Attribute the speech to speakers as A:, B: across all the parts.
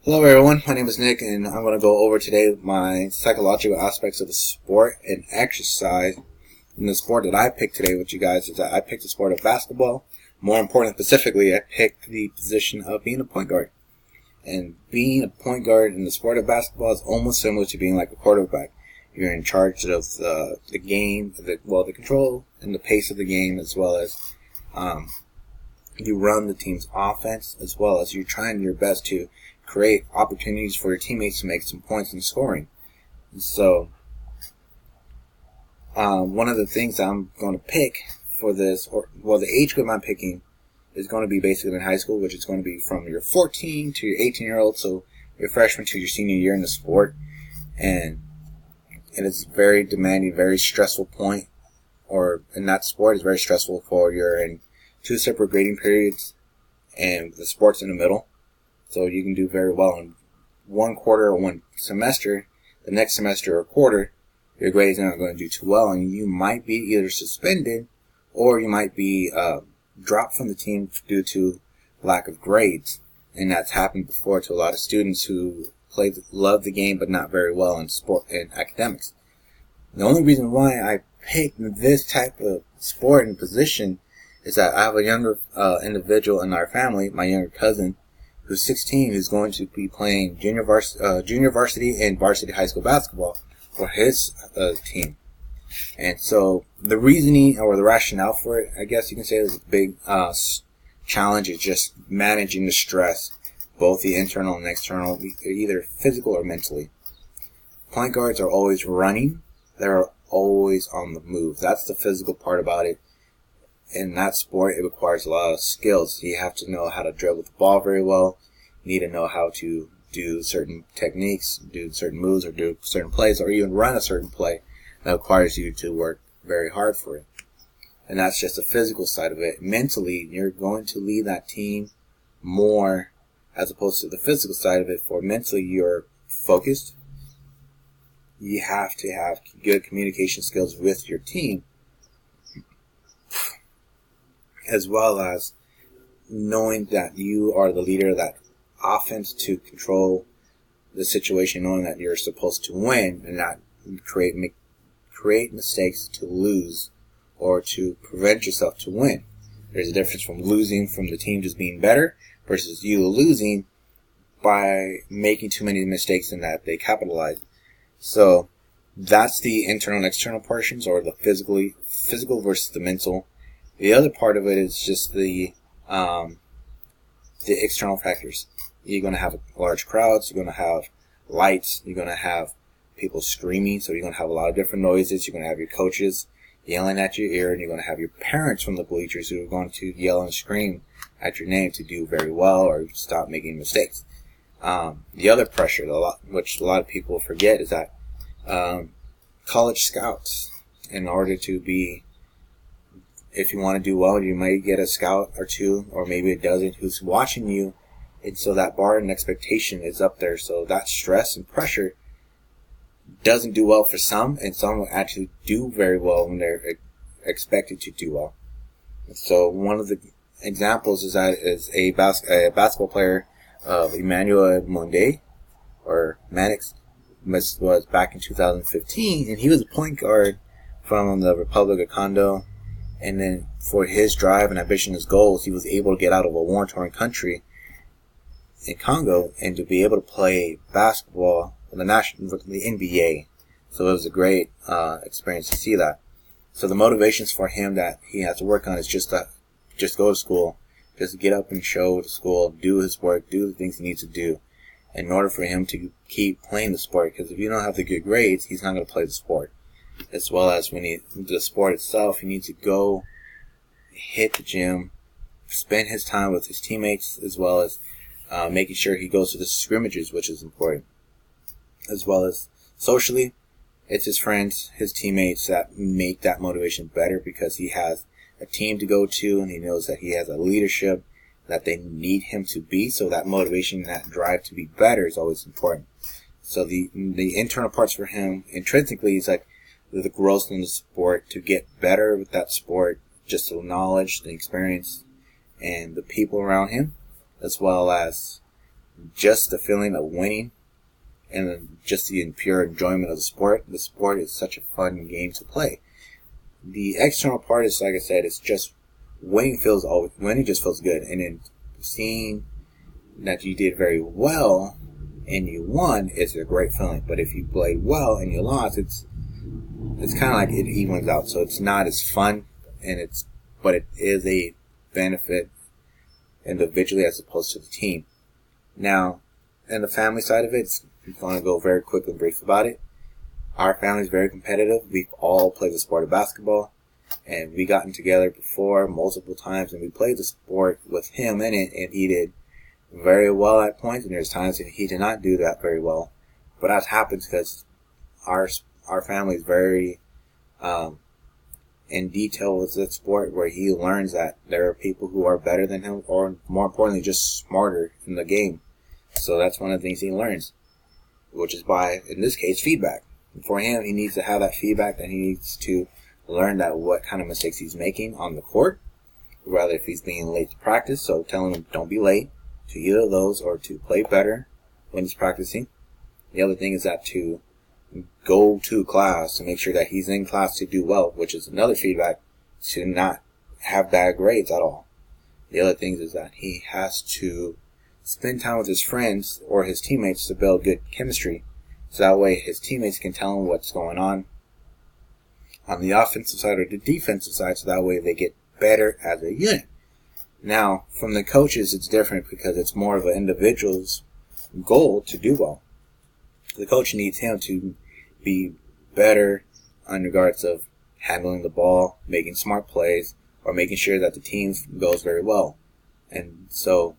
A: Hello everyone, my name is Nick and I'm going to go over today my psychological aspects of the sport and exercise. And the sport that I picked today with you guys is that I picked the sport of basketball. More important specifically, I picked the position of being a point guard. And being a point guard in the sport of basketball is almost similar to being like a quarterback. You're in charge of the game, the control and the pace of the game, as well as you run the team's offense, as well as you're trying your best to create opportunities for your teammates to make some points in scoring. So, one of the things I'm going to pick for this, the age group I'm picking is going to be basically in high school, which is going to be from your 14 to your 18-year-old, so your freshman to your senior year in the sport. And it's very demanding, very stressful point, or in that sport is very stressful for you're in two separate grading periods, and the sport's in the middle. So you can do very well in one quarter or one semester. The next semester or quarter, your grades are not going to do too well, and you might be either suspended or you might be dropped from the team due to lack of grades. And that's happened before to a lot of students who love the game but not very well in sport and academics. The only reason why I picked this type of sport and position is that I have a younger individual in our family, my younger cousin, who's 16, who's going to be playing junior varsity and varsity high school basketball for his team. And so the reasoning or the rationale for it, I guess you can say, is a big challenge is just managing the stress, both the internal and external, either physical or mentally. Point guards are always running. They're always on the move. That's the physical part about it. In that sport, it requires a lot of skills. You have to know how to dribble the ball very well. You need to know how to do certain techniques, do certain moves, or do certain plays, or even run a certain play that requires you to work very hard for it. And that's just the physical side of it. Mentally, you're going to lead that team more as opposed to the physical side of it. For mentally, you're focused. You have to have good communication skills with your team, as well as knowing that you are the leader of that offense to control the situation, knowing that you're supposed to win and not create mistakes to lose or to prevent yourself to win. There's a difference from losing from the team just being better versus you losing by making too many mistakes in that they capitalize. So that's the internal and external portions, or the physical versus the mental. The other part of it is just the external factors. You're going to have large crowds. You're going to have lights. You're going to have people screaming. So you're going to have a lot of different noises. You're going to have your coaches yelling at your ear, and you're going to have your parents from the bleachers who are going to yell and scream at your name to do very well or stop making mistakes. The other pressure, which a lot of people forget, is that college scouts, in order to be, if you want to do well, you might get a scout or two, or maybe a dozen, who's watching you. And so that bar and expectation is up there. So that stress and pressure doesn't do well for some, and some will actually do very well when they're expected to do well. So one of the examples is a basketball player of Emmanuel Monde, or Mannix, was back in 2015, and he was a point guard from the Republic of Congo. And then for his drive and ambition, his goals, he was able to get out of a war-torn country in Congo and to be able to play basketball in the NBA. So it was a great experience to see that. So the motivations for him that he has to work on is just go to school, just get up and show to school, do his work, do the things he needs to do in order for him to keep playing the sport. Because if you don't have the good grades, he's not going to play the sport. As well as the sport itself, he needs to go hit the gym, spend his time with his teammates, as well as making sure he goes to the scrimmages, which is important. As well as socially, it's his friends, his teammates that make that motivation better, because he has a team to go to, and he knows that he has a leadership that they need him to be. So that motivation, that drive to be better is always important. So the internal parts for him intrinsically is like the growth in the sport, to get better with that sport, just the knowledge, the experience, and the people around him, as well as just the feeling of winning and just the pure enjoyment of the sport. The sport is such a fun game to play. The external part is, like I said, it's just winning just feels good. And then seeing that you did very well and you won is a great feeling. But if you played well and you lost, it's kind of like it evens out. So it's not as fun, but it is a benefit individually as opposed to the team. Now, and the family side of it, I'm going to go very quick and brief about it. Our family is very competitive. We've all played the sport of basketball, and we gotten together before multiple times, and we played the sport with him in it, and he did very well at points, and there's times that he did not do that very well. But that happens because our family is very in detail with the sport, where he learns that there are people who are better than him, or more importantly, just smarter in the game. So that's one of the things he learns, which is by, in this case, feedback. For him, he needs to have that feedback, and he needs to learn that what kind of mistakes he's making on the court, rather if he's being late to practice. So telling him don't be late to either of those, or to play better when he's practicing. The other thing is that to go to class to make sure that he's in class to do well, which is another feedback, to not have bad grades at all. The other thing is that he has to spend time with his friends or his teammates to build good chemistry, so that way his teammates can tell him what's going on the offensive side or the defensive side, so that way they get better as a unit. Now, from the coaches, it's different because it's more of an individual's goal to do well. The coach needs him to be better in regards of handling the ball, making smart plays, or making sure that the team goes very well. And so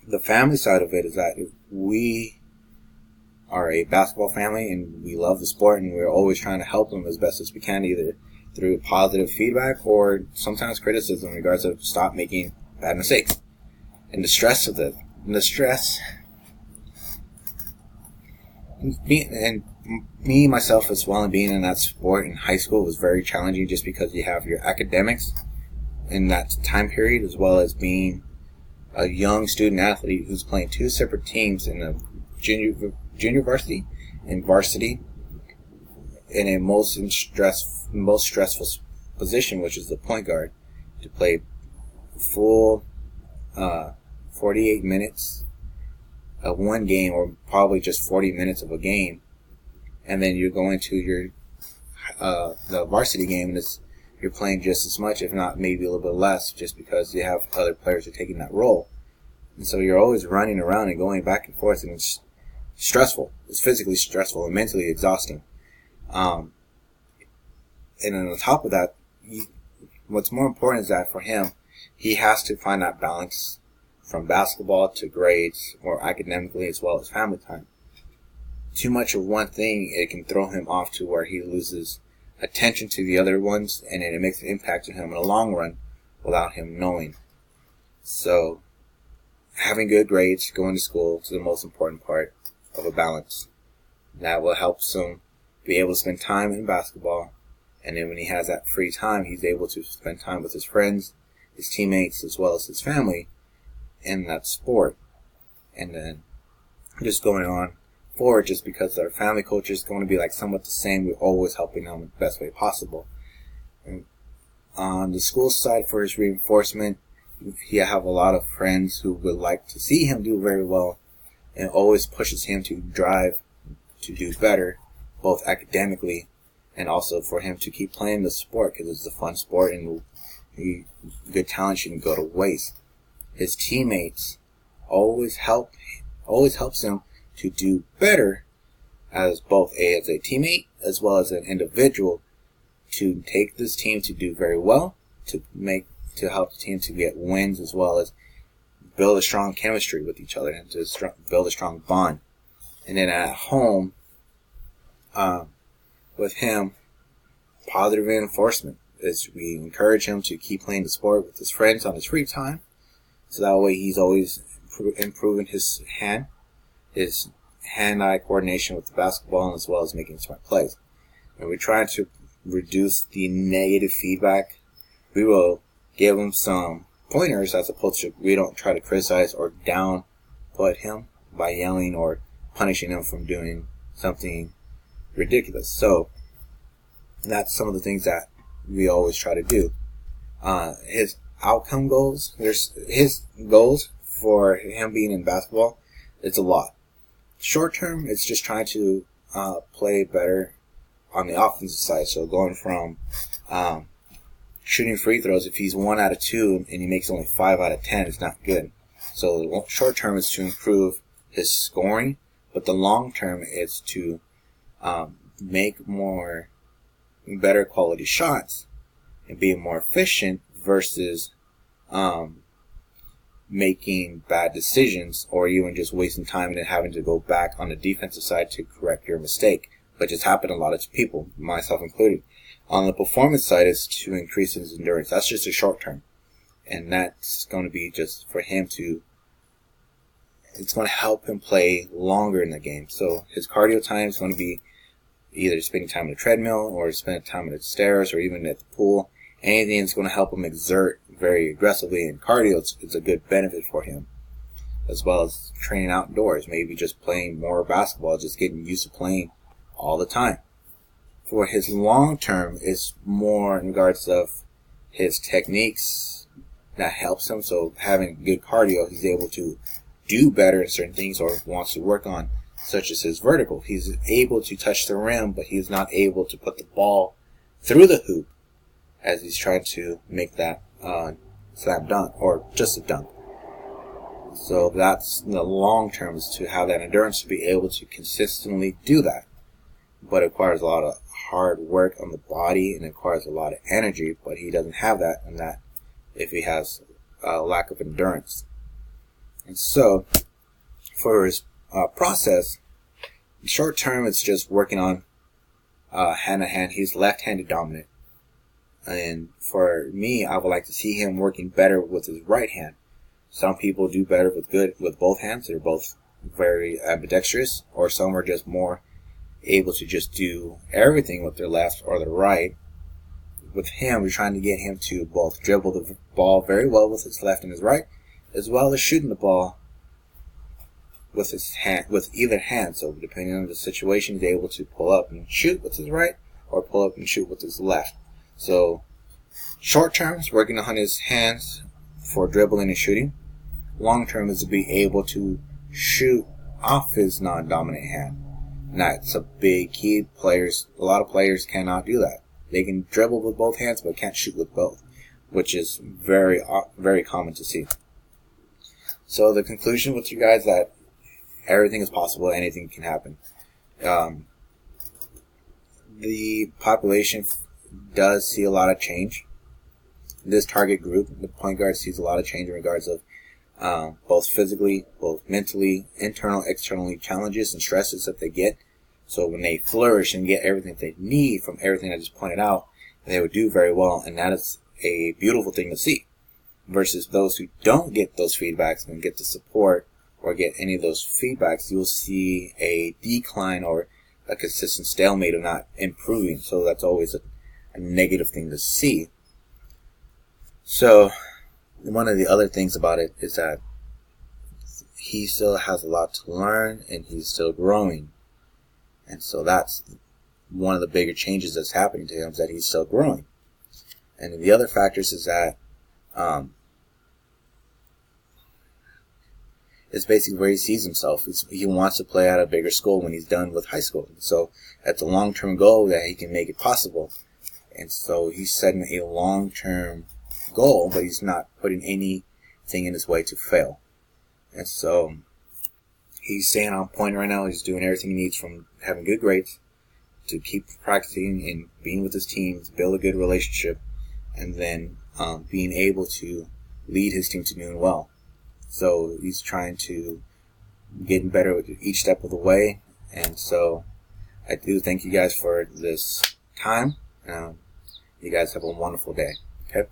A: the family side of it is that we are a basketball family, and we love the sport, and we're always trying to help them as best as we can, either through positive feedback or sometimes criticism in regards of stop making bad mistakes. And the stress of it, and me, myself as well, and being in that sport in high school was very challenging, just because you have your academics in that time period, as well as being a young student athlete who's playing two separate teams in a junior varsity and varsity, in a most stressful position, which is the point guard, to play full 48 minutes of one game, or probably just 40 minutes of a game, and then you're going to your the varsity game, and you're playing just as much, if not maybe a little bit less, just because you have other players who are taking that role. And so you're always running around and going back and forth, and it's stressful. It's physically stressful and mentally exhausting. And then on top of that, what's more important is that for him, he has to find that balance from basketball to grades, or academically, as well as family time. Too much of one thing, it can throw him off to where he loses attention to the other ones, and it makes an impact on him in the long run without him knowing. So having good grades, going to school, is the most important part of a balance. That will help him be able to spend time in basketball, and then when he has that free time, he's able to spend time with his friends, his teammates, as well as his family in that sport. And then just going on forward, just because our family culture is going to be like somewhat the same, we're always helping him in the best way possible. And on the school side, for his reinforcement, he have a lot of friends who would like to see him do very well, and always pushes him to drive to do better, both academically and also for him to keep playing the sport, because it's a fun sport, and good talent shouldn't go to waste. His teammates always helps him to do better as both as a teammate as well as an individual, to take this team to do very well, to help the team to get wins, as well as build a strong chemistry with each other, and to build a strong bond. And then at home, with him, positive reinforcement is we encourage him to keep playing the sport with his friends on his free time, so that way he's always improving his hand-eye coordination with the basketball, as well as making smart plays. And we're trying to reduce the negative feedback. We will give him some pointers, as opposed to, we don't try to criticize or down put him by yelling or punishing him from doing something ridiculous. So that's some of the things that we always try to do. His outcome goals, his goals for him being in basketball, it's a lot. Short term, it's just trying to play better on the offensive side. So going from shooting free throws, if he's 1 out of 2 and he makes only 5 out of 10, it's not good. So short term is to improve his scoring, but the long term is to make better quality shots and be more efficient versus making bad decisions or even just wasting time and then having to go back on the defensive side to correct your mistake, which has happened a lot to people, myself included. On the performance side is to increase his endurance. That's just a short term. And that's going to be just for him it's going to help him play longer in the game. So his cardio time is going to be either spending time on the treadmill or spending time on the stairs or even at the pool. Anything that's going to help him exert very aggressively in cardio, it's a good benefit for him. As well as training outdoors, maybe just playing more basketball, just getting used to playing all the time. For his long term, it's more in regards of his techniques that helps him. So having good cardio, he's able to do better in certain things or wants to work on, such as his vertical. He's able to touch the rim, but he's not able to put the ball through the hoop as he's trying to make that slam dunk or just a dunk. So that's the long term, is to have that endurance to be able to consistently do that. But it requires a lot of hard work on the body and it requires a lot of energy, but he doesn't have that, and that if he has a lack of endurance. And so for his process, short term, it's just working on hand to hand. He's left-handed dominant. And for me, I would like to see him working better with his right hand. Some people do better with both hands. They're both very ambidextrous, or some are just more able to just do everything with their left or their right. With him, we're trying to get him to both dribble the ball very well with his left and his right, as well as shooting the ball with his hand, with either hand. So depending on the situation, he's able to pull up and shoot with his right or pull up and shoot with his left. So short term is working on his hands for dribbling and shooting. Long term is to be able to shoot off his non-dominant hand. And that's a big key. A lot of players cannot do that. They can dribble with both hands but can't shoot with both, which is very, very common to see. So the conclusion with you guys that everything is possible, anything can happen. The population does see a lot of change. This target group, the point guard, sees a lot of change in regards of both physically, both mentally, internal, externally challenges and stresses that they get. So when they flourish and get everything they need from everything I just pointed out, they would do very well, and that is a beautiful thing to see. Versus those who don't get those feedbacks and get the support or get any of those feedbacks, you'll see a decline or a consistent stalemate of not improving. So that's always a negative thing to see. So one of the other things about it is that he still has a lot to learn and he's still growing. And so that's one of the bigger changes that's happening to him, is that he's still growing. And the other factors is that it's basically where he sees himself. He wants to play at a bigger school when he's done with high school. So that's a long-term goal that he can make it possible. And so he's setting a long-term goal, but he's not putting anything in his way to fail. And so he's staying on point right now. He's doing everything he needs, from having good grades to keep practicing and being with his team, to build a good relationship, and then being able to lead his team to doing well. So he's trying to get better with each step of the way. And so I do thank you guys for this time. You guys have a wonderful day. Okay?